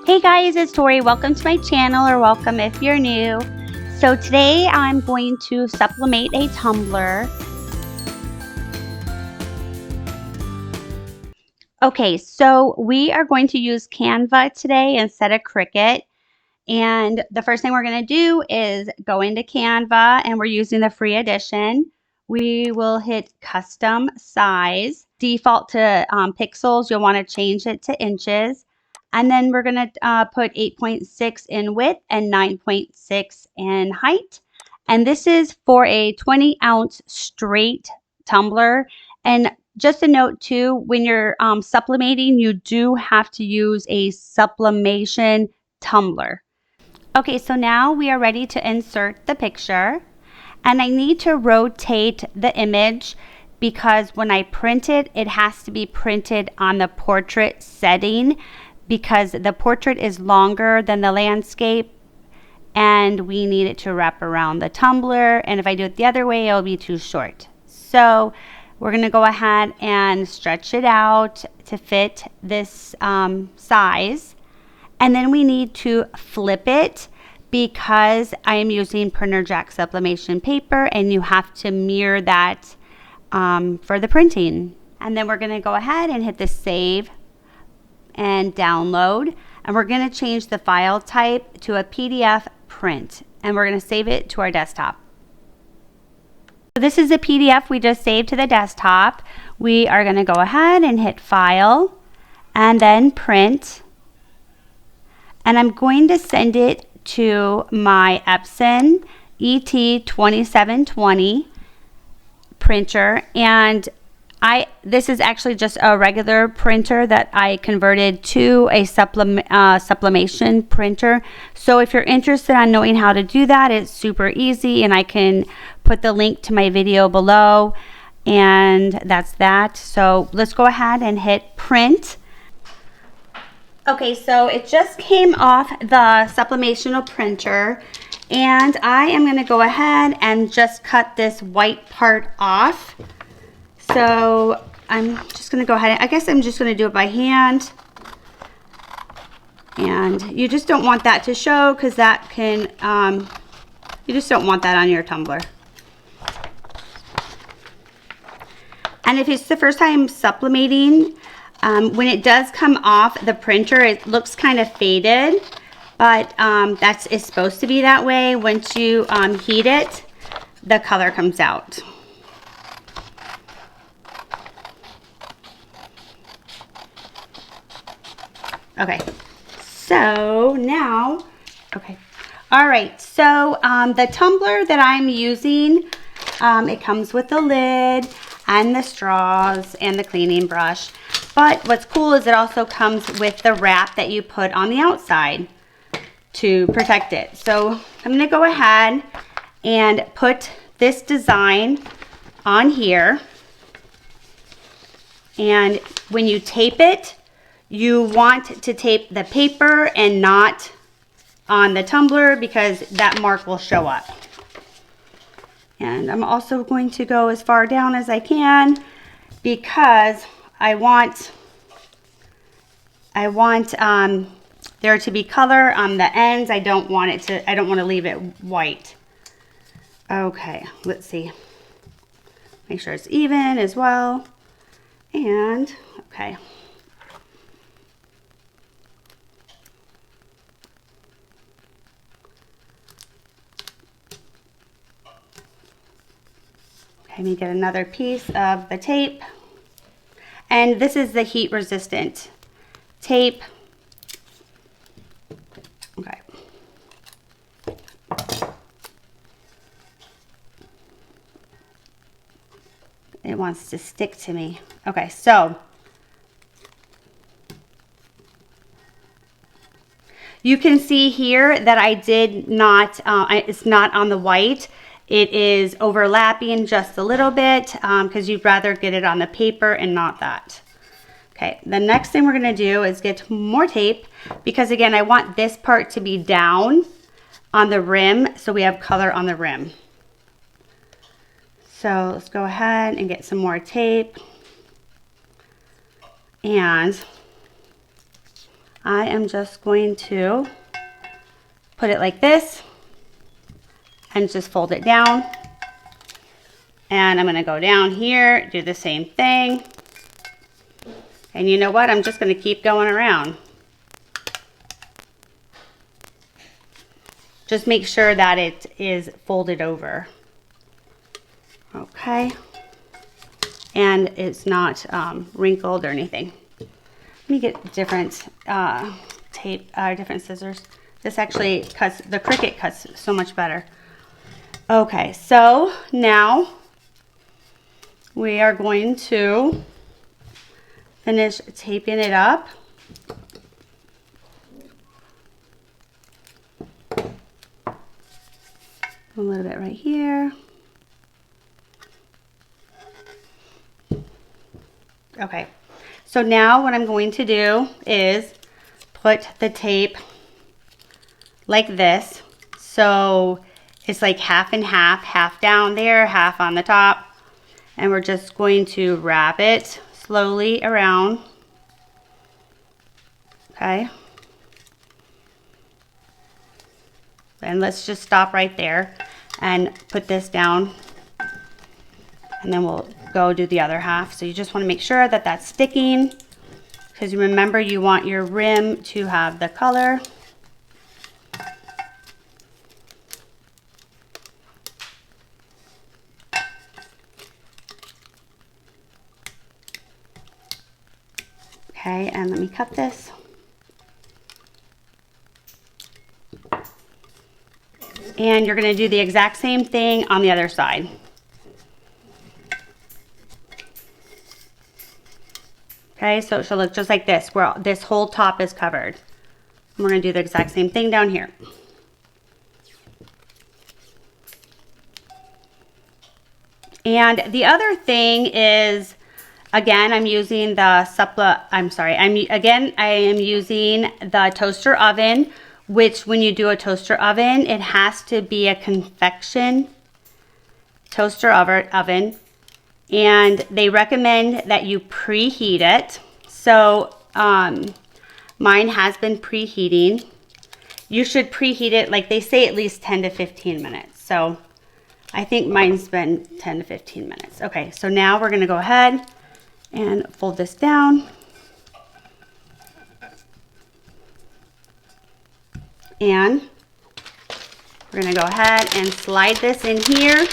Hey guys, it's Tori. Welcome to my channel, or welcome if you're new. So today I'm going to sublimate a tumbler. Okay, so we are going to use Canva today instead of Cricut. And the first thing we're going to do is go into Canva, and we're using the free edition. We will hit custom size, default to pixels. You'll want to change it to inches. And then we're going to put 8.6 in width and 9.6 in height. And this is for a 20-ounce straight tumbler. And just a note too, when you're sublimating, you do have to use a sublimation tumbler. Okay, so now we are ready to insert the picture, and I need to rotate the image because when I print it, it has to be printed on the portrait setting because the portrait is longer than the landscape and we need it to wrap around the tumbler, and if I do it the other way, it'll be too short. So we're going to go ahead and stretch it out to fit this size. And then we need to flip it because I am using printer jack sublimation paper, and you have to mirror that for the printing. And then we're going to go ahead and hit the save and download. And we're going to change the file type to a PDF print. And we're going to save it to our desktop. So this is a PDF we just saved to the desktop. We are going to go ahead and hit File and then Print. And I'm going to send it to my Epson ET2720 printer. And this is actually just a regular printer that I converted to a sublimation printer. So if you're interested in knowing how to do that, it's super easy, and I can put the link to my video below. And that's that. So let's go ahead and hit print. Okay, so it just came off the sublimation printer, and I am going to go ahead and just cut this white part off. So I'm just going to go ahead, I guess I'm just going to do it by hand. And you just don't want that to show because that can, you just don't want that on your tumbler. And if it's the first time sublimating, when it does come off the printer, it looks kind of faded, but it's supposed to be that way. Once you heat it, the color comes out. Okay, so now, okay. All right, so the tumbler that I'm using, it comes with the lid and the straws and the cleaning brush. But what's cool is it also comes with the wrap that you put on the outside to protect it. So I'm going to go ahead and put this design on here. And when you tape it, you want to tape the paper and not on the tumbler because that mark will show up. And I'm also going to go as far down as I can because I want there to be color on the ends. I don't want to leave it white. Okay, let's see. Make sure it's even as well. And okay. Let me get another piece of the tape. And this is the heat resistant tape. Okay. It wants to stick to me. Okay, so you can see here that I did not, it's not on the white. It is overlapping just a little bit because you'd rather get it on the paper and not that. Okay, the next thing we're going to do is get more tape because, again, I want this part to be down on the rim so we have color on the rim. So let's go ahead and get some more tape. And I am just going to put it like this and just fold it down. And I'm going to go down here, do the same thing. And you know what? I'm just going to keep going around. Just make sure that it is folded over. Okay. And it's not wrinkled or anything. Let me get different tape, different scissors. This actually cuts, the Cricut cuts so much better. Okay, so now we are going to finish taping it up. A little bit right here. Okay, so now what I'm going to do is put the tape like this. So it's like half and half, half down there, half on the top. And we're just going to wrap it slowly around. Okay. And let's just stop right there and put this down. And then we'll go do the other half. So you just want to make sure that that's sticking, because remember, you want your rim to have the color. Okay, and let me cut this. And you're going to do the exact same thing on the other side. Okay, so it should look just like this, where this whole top is covered. And we're going to do the exact same thing down here. And the other thing is, again, I'm using the I am using the toaster oven, which when you do a toaster oven, it has to be a convection toaster oven. And they recommend that you preheat it. So mine has been preheating. You should preheat it, like they say, at least 10 to 15 minutes. So I think mine's been 10 to 15 minutes. Okay, so now we're gonna go ahead and fold this down. And we're gonna go ahead and slide this in here.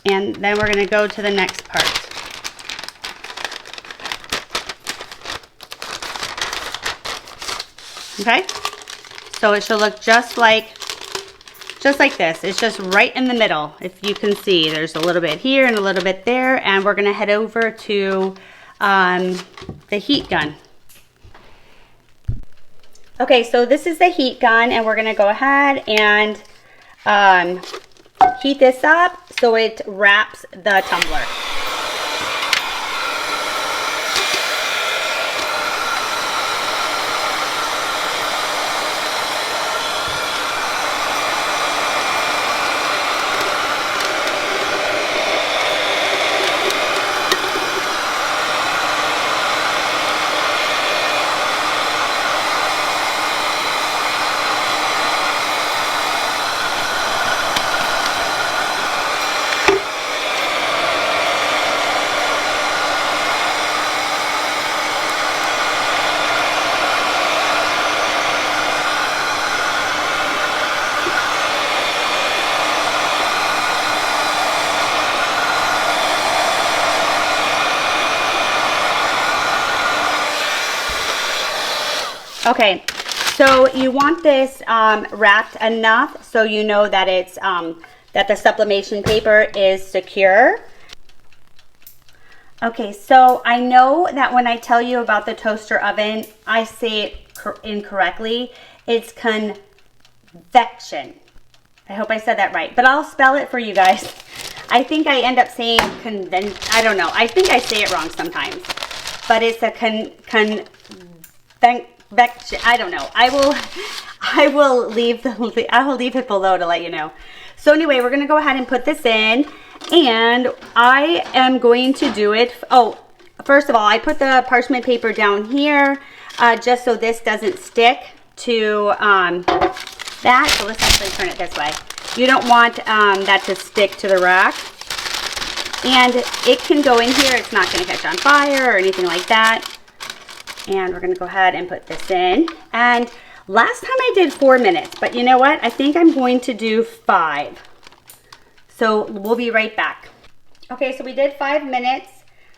And then we're going to go to the next part. Okay? So it should look just like this. It's just right in the middle. If you can see, there's a little bit here and a little bit there. And we're going to head over to the heat gun. Okay, so this is the heat gun, and we're going to go ahead and heat this up so it wraps the tumbler. Okay, so you want this wrapped enough so you know that it's that the sublimation paper is secure. Okay, so I know that when I tell you about the toaster oven, I say it incorrectly. It's convection. I hope I said that right, but I'll spell it for you guys. I think I end up saying I don't know. I think I say it wrong sometimes, but it's a convection. I don't know. I will leave it below to let you know. So anyway, we're going to go ahead and put this in, And I am going to do it. Oh, first of all, I put the parchment paper down here just so this doesn't stick to that. So let's actually turn it this way. You don't want that to stick to the rack. And it can go in here. It's not going to catch on fire or anything like that. And we're going to go ahead and put this in. And last time I did 4 minutes, but you know what? I think I'm going to do 5. So we'll be right back. Okay, so we did 5 minutes.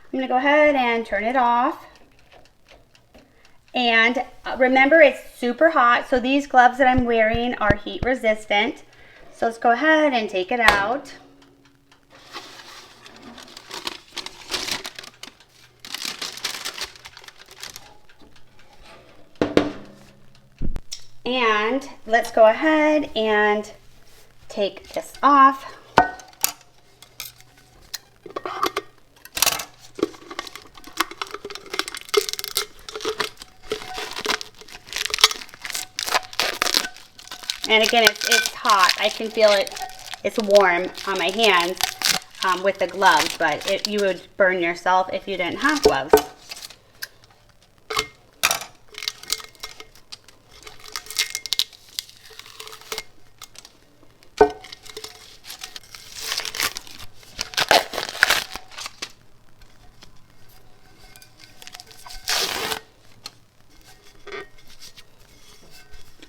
I'm going to go ahead and turn it off. And remember, it's super hot. So these gloves that I'm wearing are heat resistant. So let's go ahead and take it out. And let's go ahead and take this off. And again, it's hot. I can feel it. It's warm on my hands with the gloves, but you would burn yourself if you didn't have gloves.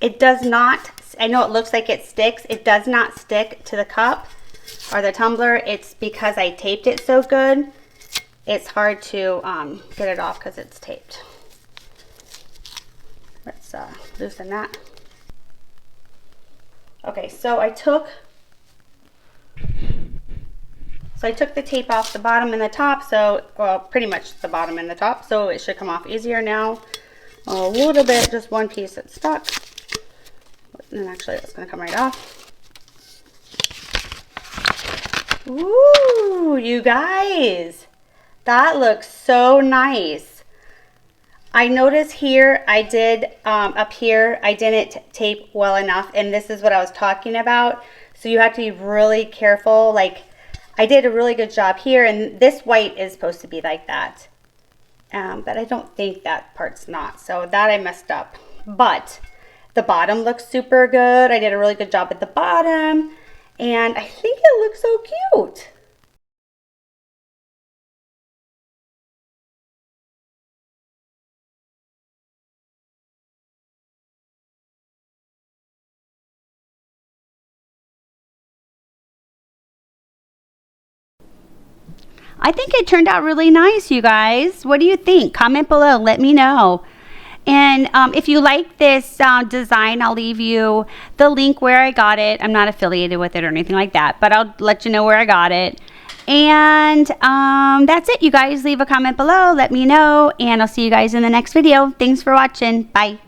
It does not, I know it looks like it sticks. It does not stick to the cup or the tumbler. It's because I taped it so good. It's hard to get it off because it's taped. Let's loosen that. Okay, so I took the tape off the bottom and the top, so, well, pretty much the bottom and the top, so it should come off easier now. A little bit, just one piece that's stuck. And actually, that's going to come right off. Ooh, you guys, that looks so nice. I noticed here, I did, up here, I didn't tape well enough, and this is what I was talking about. So you have to be really careful. Like, I did a really good job here, and this white is supposed to be like that. But I don't think that part's not, so that I messed up. But the bottom looks super good. I did a really good job at the bottom, and I think it looks so cute. I think it turned out really nice, you guys. What do you think? Comment below. Let me know. And if you like this design, I'll leave you the link where I got it. I'm not affiliated with it or anything like that, but I'll let you know where I got it. And that's it, you guys. Leave a comment below. Let me know. And I'll see you guys in the next video. Thanks for watching. Bye.